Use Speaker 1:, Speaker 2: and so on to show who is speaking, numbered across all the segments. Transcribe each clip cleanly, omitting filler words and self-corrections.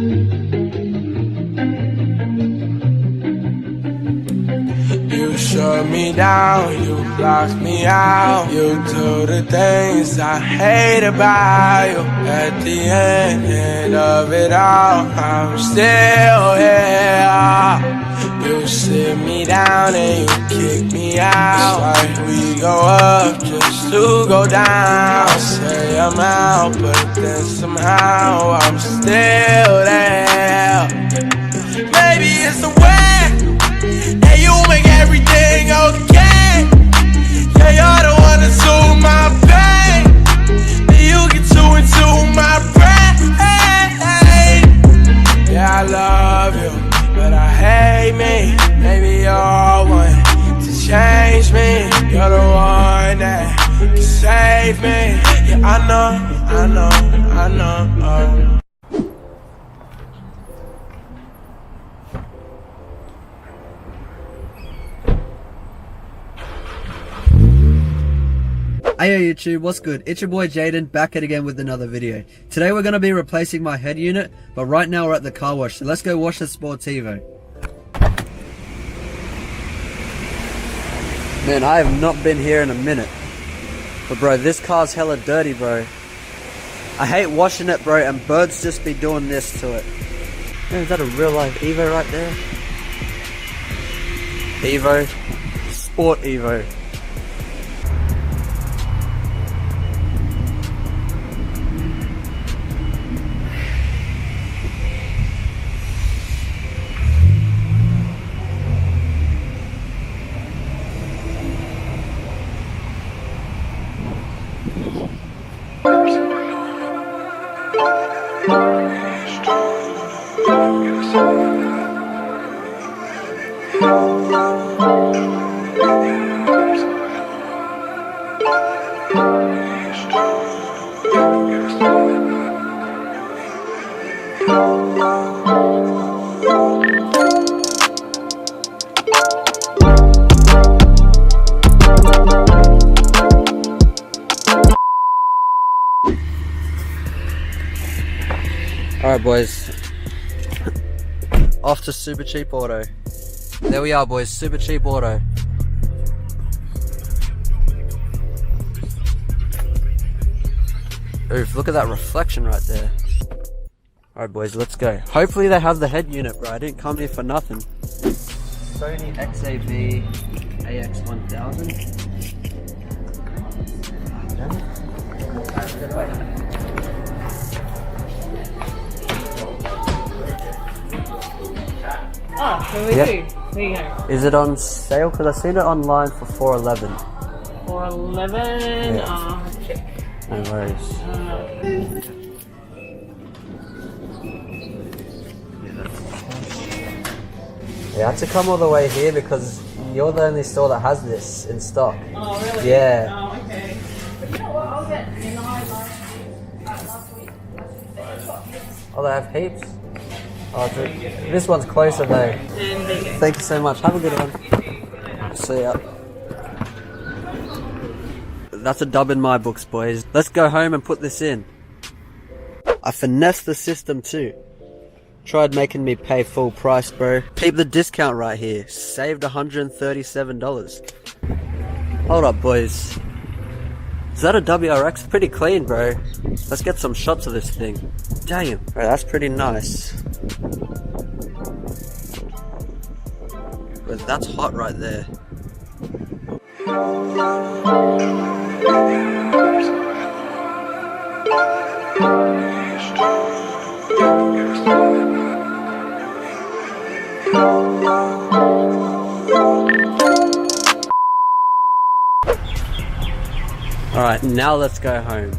Speaker 1: You shut me down, you blocked me out. You do the things I hate about you. At the end of it all, I'm still here. You sit me down and you kick me out. Like we go up just to go down. I say I'm out, but then somehow I'm still there. Maybe it's the way and you make everything okay. Yeah, you're the one that soothe my pain. And you get too into my brain. Yeah, I love you, but I hate me. Maybe you're one to change me. You're the one that can save me. Yeah, I know.
Speaker 2: Hey YouTube, what's good? It's your boy Jaden, back at again with another video. Today we're going to be replacing my head unit, but right now we're at the car wash, so let's go wash the Sportivo. Man, I have not been here in a minute. But bro, this car's hella dirty, bro. I hate washing it, bro, and birds just be doing this to it. Man, is that a real life Evo right there? Evo. Sport Evo. Alright boys, off to Super Cheap Auto. There we are boys, Super Cheap Auto. Oof, look at that reflection right there. Alright boys, let's go. Hopefully they have the head unit, bro. I didn't come here for nothing. Sony XAV AX1000.
Speaker 3: Oh, so we do. There you go.
Speaker 2: Is it on sale? Because I've seen it online for $411.
Speaker 3: $411.
Speaker 2: Yeah.
Speaker 3: Check.
Speaker 2: No worries. Yeah, I had to come all the way here because you're the only store that has this in stock.
Speaker 3: Oh, really?
Speaker 2: Yeah.
Speaker 3: Oh, okay. But you know what? I'll get in the high last week.
Speaker 2: Oh, they have heaps? Oh, this one's closer though.
Speaker 3: And there you go.
Speaker 2: Thank you so much. Have a good one. See ya. That's a dub in my books, boys. Let's go home and put this in. I finessed the system too. Tried making me pay full price, bro. Peep the discount right here. Saved $137. Hold up, boys. Is that a WRX? Pretty clean, bro. Let's get some shots of this thing. Damn. Bro, that's pretty nice. Bro, that's hot right there. Alright, now let's go home.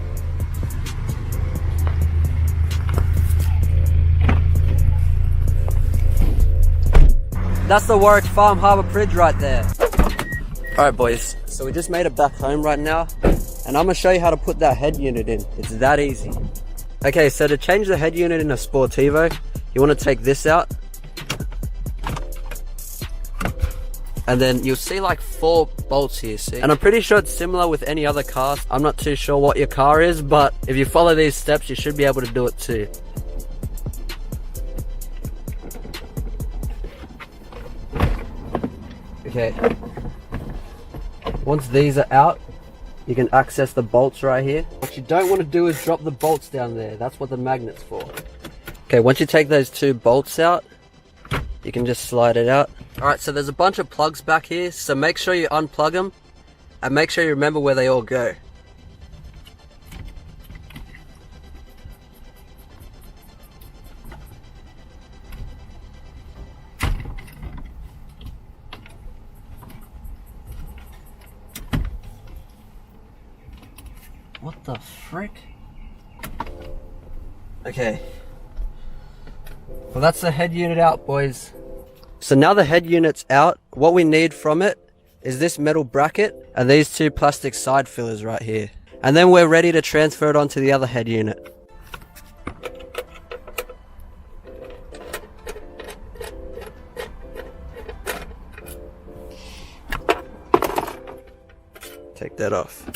Speaker 2: That's the Warwick Farm Harbour Bridge right there. Alright boys, so we just made it back home right now, and I'm going to show you how to put that head unit in. It's that easy. Okay, so to change the head unit in a Sportivo, you want to take this out. And then you'll see like 4 bolts here, see? And I'm pretty sure it's similar with any other car. I'm not too sure what your car is, but if you follow these steps, you should be able to do it too. Okay. Once these are out, you can access the bolts right here. What you don't want to do is drop the bolts down there. That's what the magnet's for. Okay, once you take those two bolts out, you can just slide it out. Alright, so there's a bunch of plugs back here, so make sure you unplug them and make sure you remember where they all go. What the frick? Okay. Well, that's the head unit out, boys. So now the head unit's out, what we need from it is this metal bracket and these two plastic side fillers right here. And then we're ready to transfer it onto the other head unit. Take that off.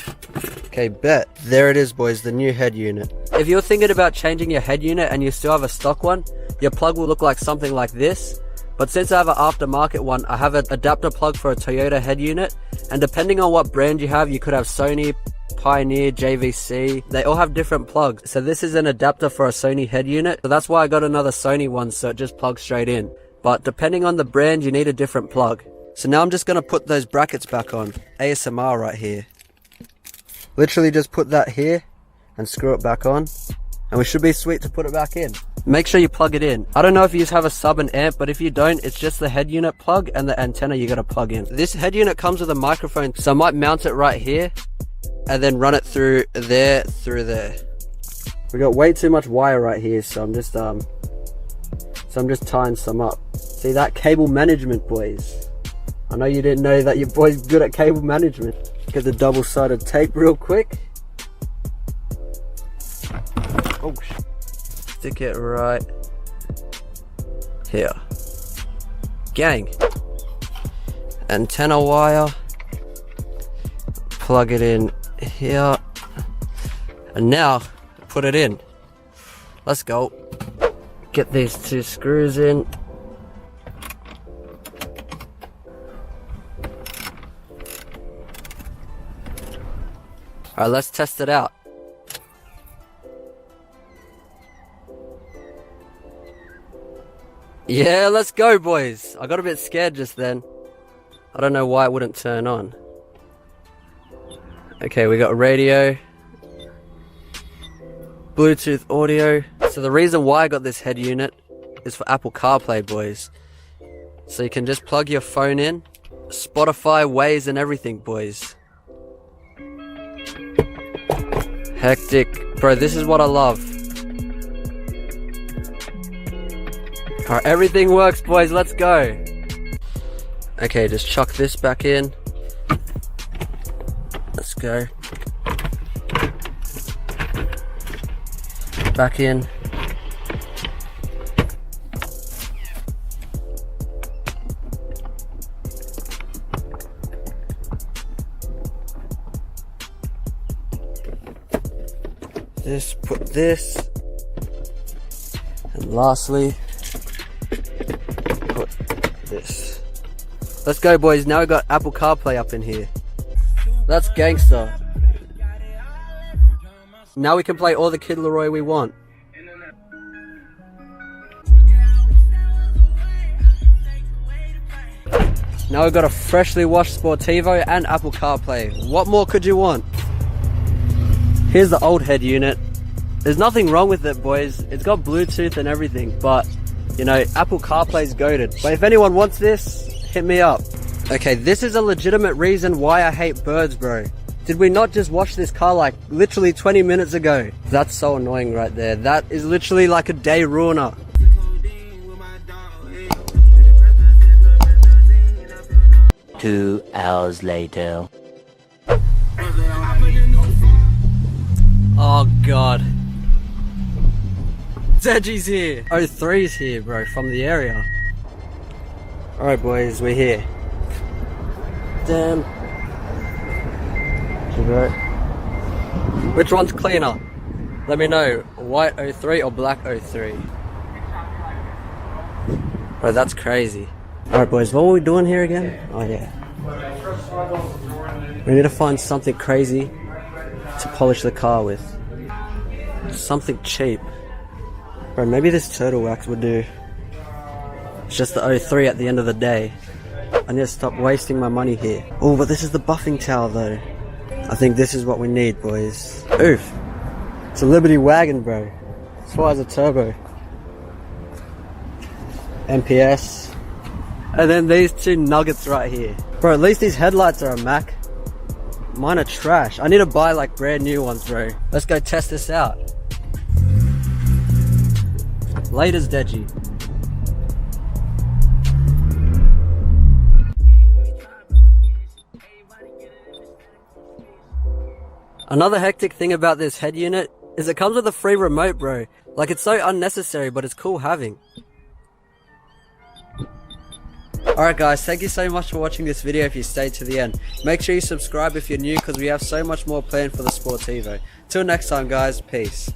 Speaker 2: Okay, bet. There it is, boys, the new head unit. If you're thinking about changing your head unit and you still have a stock one, your plug will look like something like this. But since I have an aftermarket one, I have an adapter plug for a Toyota head unit. And depending on what brand you have, you could have Sony, Pioneer, JVC. They all have different plugs. So this is an adapter for a Sony head unit. So that's why I got another Sony one, so it just plugs straight in. But depending on the brand, you need a different plug. So now I'm just going to put those brackets back on. ASMR right here. Literally just put that here and screw it back on. And we should be sweet to put it back in. Make sure you plug it in. I don't know if you just have a sub and amp, but if you don't, it's just the head unit plug and the antenna you gotta plug in. This head unit comes with a microphone, so I might mount it right here and then run it through there. We got way too much wire right here, so I'm just tying some up. See that? Cable management, boys. I know you didn't know that your boy's good at cable management. Get the double-sided tape real quick. Oh, stick it right here. Gang. Antenna wire. Plug it in here. And now, put it in. Let's go. Get these two screws in. Alright, let's test it out. Yeah, let's go, boys. I got a bit scared just then. I don't know why it wouldn't turn on. Okay, we got radio, Bluetooth audio. So the reason why I got this head unit is for Apple CarPlay, boys. So you can just plug your phone in, Spotify, Waze, and everything, boys. Hectic. Bro, this is what I love. Alright, everything works, boys. Let's go. Okay, just chuck this back in. Let's go. Back in. This, put this. And lastly, put this. Let's go, boys. Now we got Apple CarPlay up in here. That's gangster. Now we can play all the Kid Laroi we want. Now we've got a freshly washed Sportivo and Apple CarPlay. What more could you want? Here's the old head unit. There's nothing wrong with it, boys. It's got Bluetooth and everything, but you know, Apple CarPlay's goated. But if anyone wants this, hit me up. Okay, this is a legitimate reason why I hate birds, bro. Did we not just wash this car like literally 20 minutes ago? That's so annoying right there. That is literally like a day ruiner.
Speaker 4: 2 hours later.
Speaker 2: Oh god. Deji's here. 03's here, bro, from the area. Alright, boys, we're here. Damn. Which one's cleaner? Let me know. White 03 or black 03? Bro, that's crazy. Alright boys, what were we doing here again? Oh yeah. We need to find something crazy to polish the car with. Something cheap. Bro, maybe this turtle wax would do. It's just the 03 at the end of the day. I need to stop wasting my money here. Oh, but this is the buffing towel though. I think this is what we need, boys. Oof. It's a Liberty wagon, bro. This why it's a turbo. MPS. And then these two nuggets right here. Bro, at least these headlights are a Mac. Mine are trash. I need to buy like brand new ones, bro. Let's go test this out. Laters, Deji. Another hectic thing about this head unit is it comes with a free remote, bro. Like, it's so unnecessary, but it's cool having. Alright guys, thank you so much for watching this video if you stayed to the end. Make sure you subscribe if you're new because we have so much more planned for the Sportivo. Till next time guys, peace.